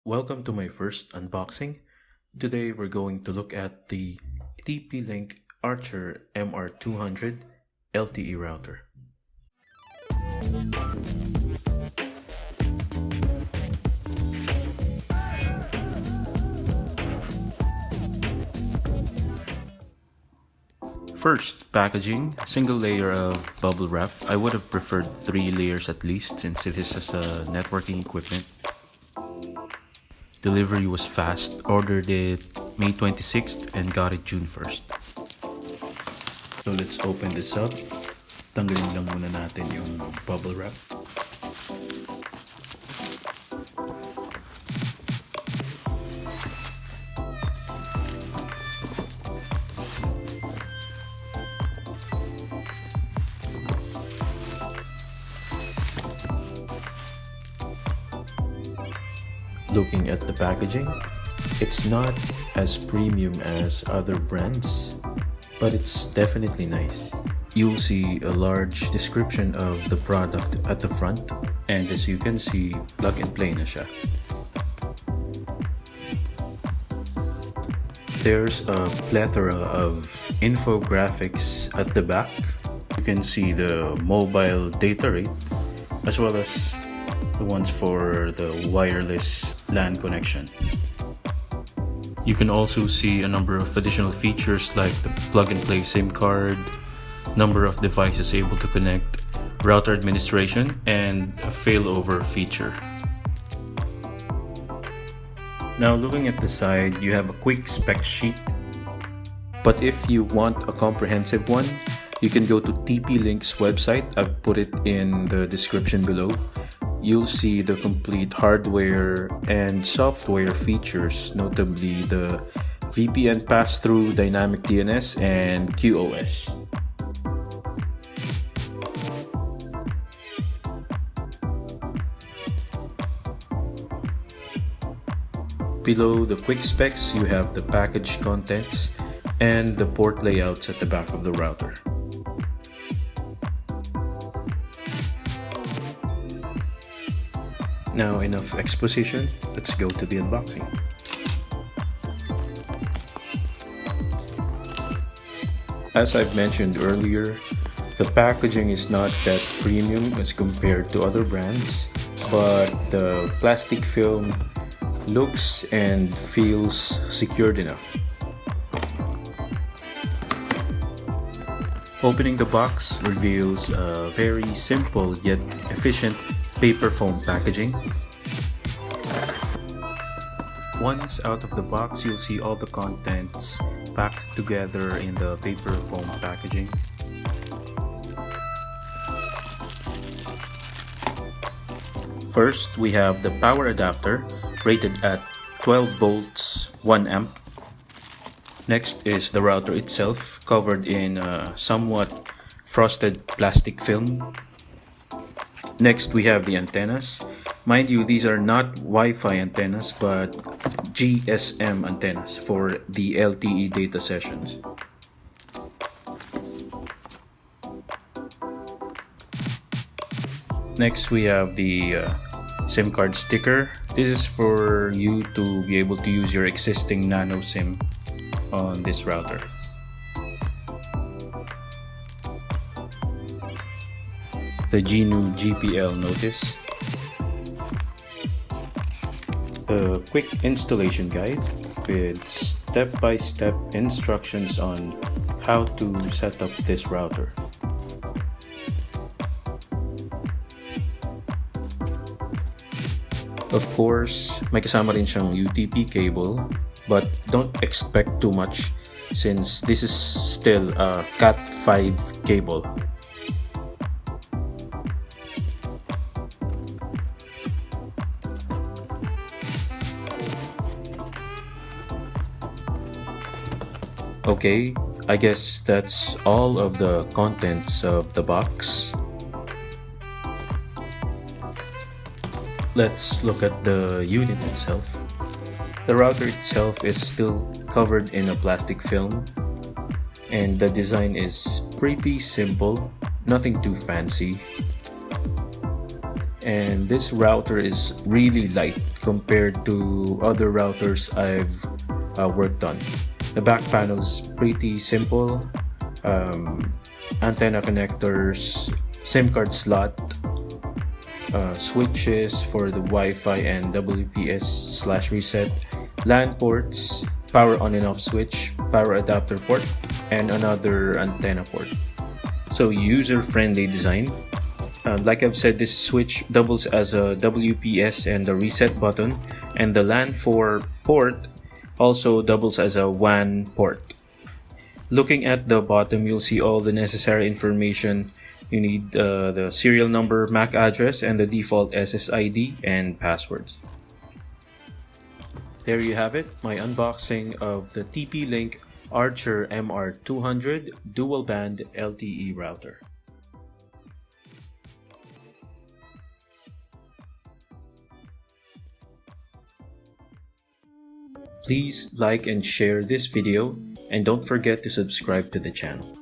Welcome to my first unboxing. Today we're going to look at the TP-Link Archer MR200 LTE router. First, packaging, single layer of bubble wrap. I would have preferred 3 layers at least since it is a networking equipment. Delivery was fast, ordered it May 26th and got it June 1st. So let's open this up. Tanggalin lang muna natin yung bubble wrap. Looking at the packaging, it's not as premium as other brands, but it's definitely nice. You'll see a large description of the product at the front, and as you can see, plug and play na siya. There's a plethora of infographics at the back. You can see the mobile data rate, as well as the ones for the wireless LAN connection. You can also see a number of additional features like the plug-and-play SIM card, number of devices able to connect, router administration, and a failover feature. Now looking at the side, you have a quick spec sheet. But if you want a comprehensive one, you can go to TP-Link's website. I've put it in the description below. You'll see the complete hardware and software features, notably the VPN pass-through, dynamic DNS, and QoS. Below the quick specs, you have the package contents and the port layouts at the back of the router. Now enough exposition, let's go to the unboxing. As I've mentioned earlier, the packaging is not that premium as compared to other brands, but the plastic film looks and feels secured enough. Opening the box reveals a very simple yet efficient paper foam packaging. Once out of the box, you'll see all the contents packed together in the paper foam packaging. First, we have the power adapter rated at 12 volts 1 amp. Next is the router itself, covered in somewhat frosted plastic film. Next, we have the antennas. Mind you, these are not Wi-Fi antennas, but GSM antennas for the LTE data sessions. Next, we have the SIM card sticker. This is for you to be able to use your existing nano SIM on this router. The GNU GPL notice, the quick installation guide with step-by-step instructions on how to set up this router. Of course, may kasama rin siyang UTP cable, but don't expect too much since this is still a Cat5 cable. Okay, I guess that's all of the contents of the box. Let's look at the unit itself. The router itself is still covered in a plastic film, and the design is pretty simple, nothing too fancy. and this router is really light compared to other routers I've worked on. The back panel is pretty simple. Antenna connectors, SIM card slot, switches for the Wi-Fi and WPS/reset, LAN ports, power on and off switch, power adapter port, and another antenna port. So user-friendly design. Like I've said, this switch doubles as a WPS and a reset button, and the LAN 4 port also doubles as a WAN port. Looking at the bottom, you'll see all the necessary information. You need the serial number, MAC address, and the default SSID and passwords. There you have it, my unboxing of the TP-Link Archer MR200 dual band LTE router. Please like and share this video, and don't forget to subscribe to the channel.